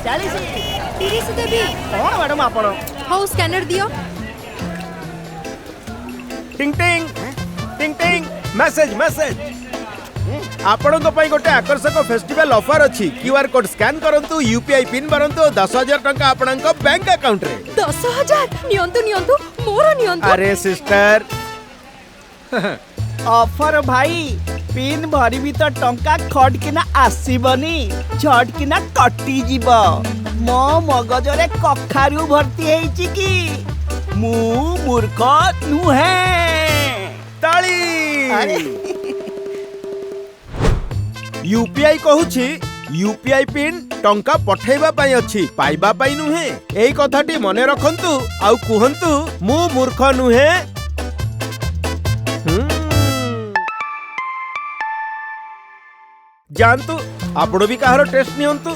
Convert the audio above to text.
40 30 देबी कौन मैडम आपण how scanner दियो टिंग टिंग टिंग टिंग मेसेज मेसेज आपणक पई गोटे आकर्षक फेस्टिवल ऑफर अछि क्यूआर कोड स्कैन करंतु यूपीआई पिन मारंतु 10,000 टंका आपणक बैंक अकाउंट रे 10,000 नियंतु नियंतु मोर नियंतु अरे सिस्टर ऑफर भाई पिन भरिबी तो टंका खट किना आसीबनी झट किना कटि जीव मो मगजरे कखारु भर्ती हेछि की मु मूर्ख नुहे ताली अरे यूपीआई कहूछि यूपीआई पिन टंका पठेबा पई अछि पाइबा पई नुहे एई कथाटी मने रखंतु आउ कुहंतु मु मूर्ख नुहे जानतु आपण भी कहारो टेस्ट नियंतु